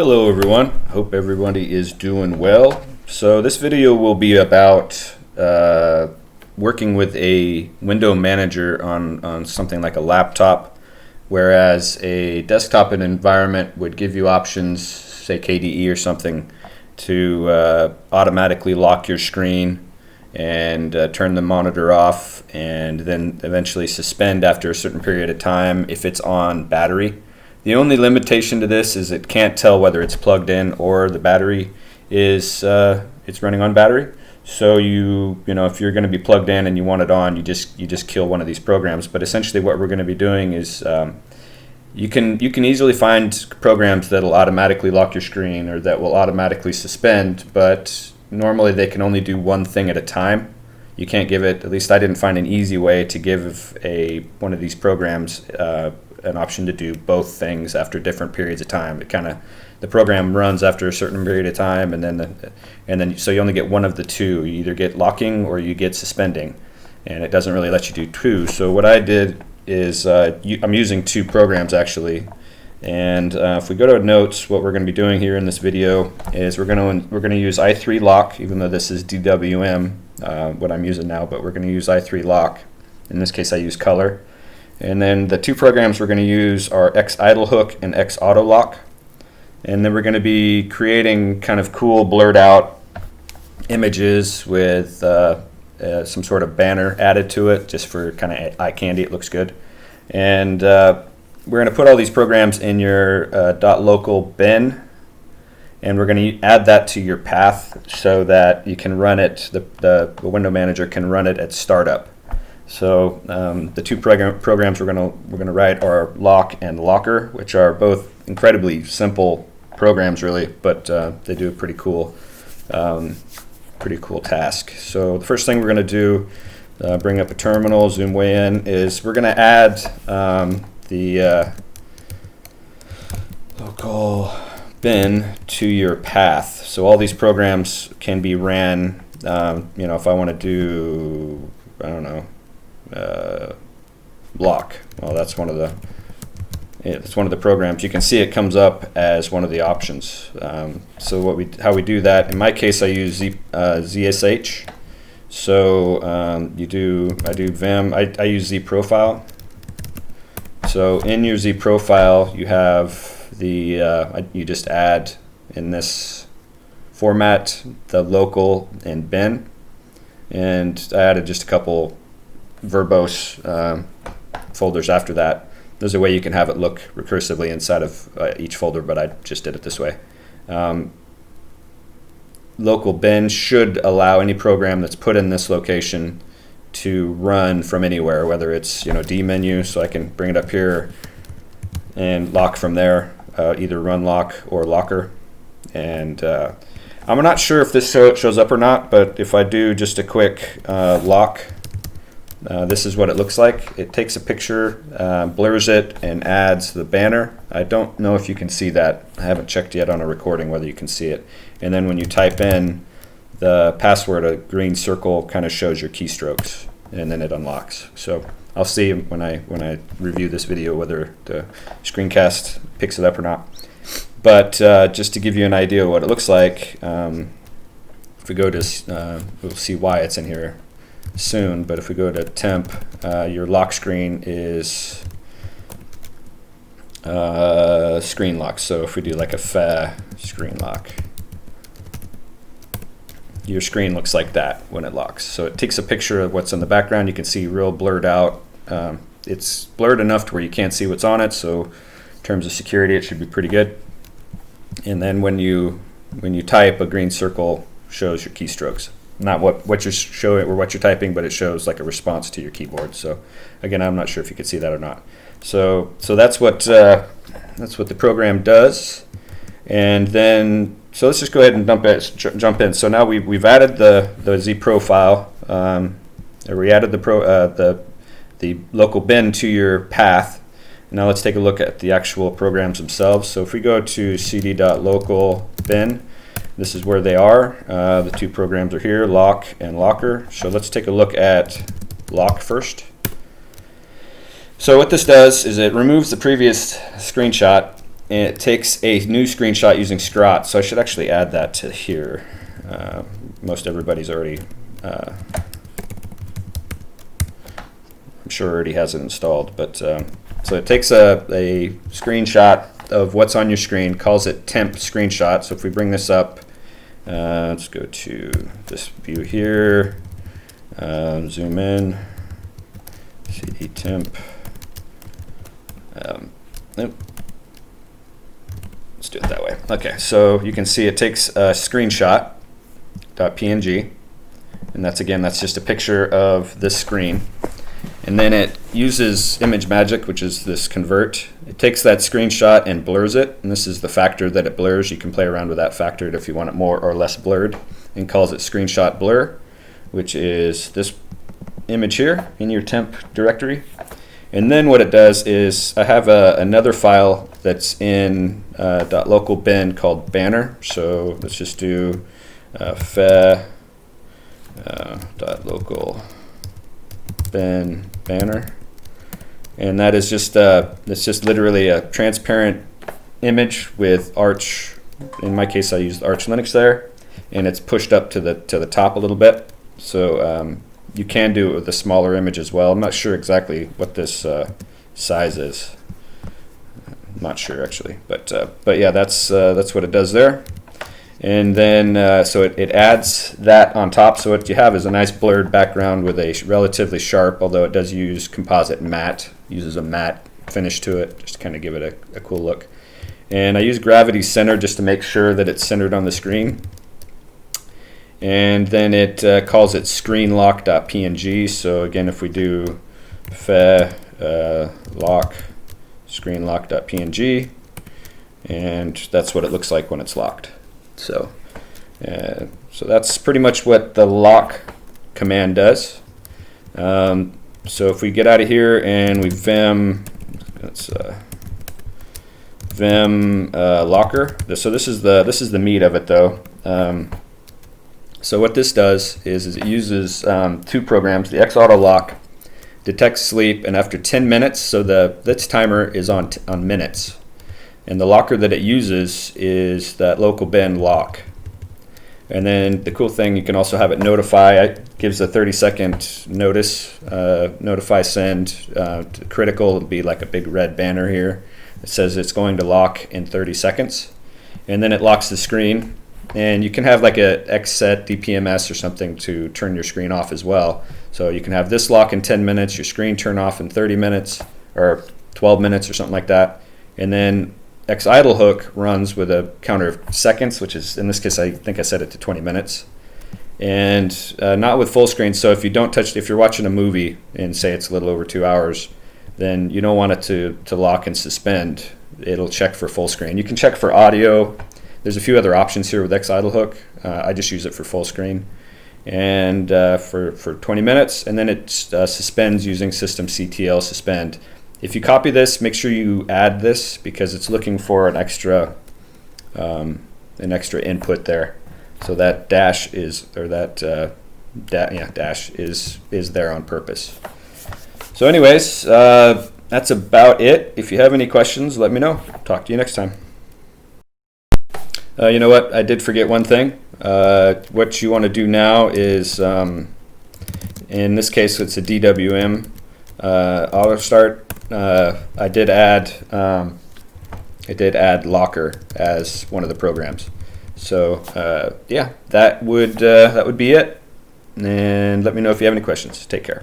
Hello everyone, hope everybody is doing well. So this video will be about working with a window manager on something like a laptop, whereas a desktop environment would give you options, say KDE or something, to automatically lock your screen and turn the monitor off and then eventually suspend after a certain period of time if it's on battery. The only limitation to this is it can't tell whether it's plugged in or the battery is it's running on battery. So you know if you're going to be plugged in and you want it on, you just kill one of these programs. But essentially what we're going to be doing is you can easily find programs that'll automatically lock your screen or that will automatically suspend, but normally they can only do one thing at a time. You can't give it, at least I didn't find an easy way to give one of these programs an option to do both things after different periods of time. The program runs after a certain period of time, and then so you only get one of the two. You either get locking or you get suspending, and it doesn't really let you do two. So what I did is I'm using two programs actually, and if we go to notes, what we're going to be doing here in this video is we're going to use i3 lock, even though this is DWM what I'm using now, but we're going to use i3 lock. In this case I use color. And then the two programs we're going to use are xidlehook and xautolock. And then we're going to be creating kind of cool blurred out images with some sort of banner added to it, just for kind of eye candy. It looks good. And we're going to put all these programs in your .local bin, and we're going to add that to your path so that you can run it. The window manager can run it at startup. So the two programs we're going to write are lock and locker, which are both incredibly simple programs, really, but they do a pretty cool task. So the first thing we're going to do, bring up a terminal, zoom way in, is we're going to add the local bin to your path. So all these programs can be ran. If I want to do, I don't know, lock. Well, that's one of the programs. You can see it comes up as one of the options. So how we do that? In my case, I use ZSH. So I do Vim. I use Z profile. So in your Z profile, you have you just add in this format the local and bin, and I added just a couple verbose folders after that. There's a way you can have it look recursively inside of each folder, but I just did it this way. Local bin should allow any program that's put in this location to run from anywhere, whether it's D menu, so I can bring it up here and lock from there, either run lock or locker. And I'm not sure if this shows up or not, but if I do just a quick lock, this is what it looks like. It takes a picture, blurs it, and adds the banner. I don't know if you can see that. I haven't checked yet on a recording whether you can see it. And then when you type in the password, a green circle kind of shows your keystrokes, and then it unlocks. So I'll see when I review this video whether the screencast picks it up or not. But just to give you an idea of what it looks like, if we go to, we'll see why it's in here soon, but if we go to temp, your lock screen is screen lock. So if we do like a screen lock, your screen looks like that when it locks. So it takes a picture of what's in the background. You can see real blurred out. It's blurred enough to where you can't see what's on it, so in terms of security it should be pretty good. And then when you type, a green circle shows your keystrokes. Not what you're showing or what you're typing, but it shows like a response to your keyboard. So again, I'm not sure if you could see that or not. So that's what the program does. And then so let's just go ahead and jump in. So now we've added the Z profile, or we added the local bin to your path. Now let's take a look at the actual programs themselves. So if we go to cd.local bin, this is where they are. The two programs are here, lock and locker. So let's take a look at lock first. So what this does is it removes the previous screenshot and it takes a new screenshot using Scrot. So I should actually add that to here. Most everybody's already, I'm sure already has it installed. But so it takes a screenshot of what's on your screen, calls it temp screenshot. So if we bring this up, let's go to this view here, zoom in, CD temp. Nope. Let's do it that way. Okay, so you can see it takes a screenshot.png, and that's just a picture of this screen. And then it uses image magic, which is this convert. It takes that screenshot and blurs it, and this is the factor that it blurs. You can play around with that factor if you want it more or less blurred, and calls it screenshot blur, which is this image here in your temp directory. And then what it does is I have another file that's in .local bin called banner. So let's just do .local bin banner, and that is just it's just literally a transparent image with Arch. In my case, I used Arch Linux there, and it's pushed up to the top a little bit. So you can do it with a smaller image as well. I'm not sure exactly what this size is. I'm not sure actually, but yeah, that's what it does there. And then so it adds that on top. So what you have is a nice blurred background with a relatively sharp, although it does use composite matte, uses a matte finish to it, just to kind of give it a cool look. And I use gravity center just to make sure that it's centered on the screen. And then it calls it screenlock.png. So again, if we do lock screenlock.png, and that's what it looks like when it's locked. So so that's pretty much what the lock command does. So if we get out of here and we vim, let's vim locker. So this is the meat of it though. So what this does is it uses two programs. The xautolock detects sleep, and after 10 minutes, so this timer is on minutes, and the locker that it uses is that local bin lock. And then the cool thing, you can also have it notify. It gives a 30-second notice, notify send. Critical, it'll be like a big red banner here. It says it's going to lock in 30 seconds, and then it locks the screen. And you can have like a xset DPMS or something to turn your screen off as well. So you can have this lock in 10 minutes, your screen turn off in 30 minutes or 12 minutes or something like that. And then xidlehook runs with a counter of seconds, which is, in this case, I think I set it to 20 minutes. And not with full screen. So if you don't touch, if you're watching a movie and say it's a little over 2 hours, then you don't want it to lock and suspend. It'll check for full screen. You can check for audio. There's a few other options here with xidlehook. I just use it for full screen, and for 20 minutes, and then it suspends using systemctl suspend. If you copy this, make sure you add this because it's looking for an extra input there. So that dash is, or that dash is there on purpose. So anyways, that's about it. If you have any questions, let me know. Talk to you next time. You know what? I did forget one thing. What you want to do now is, in this case, it's a DWM auto start. I did add Locker as one of the programs. So yeah, that would be it. And let me know if you have any questions. Take care.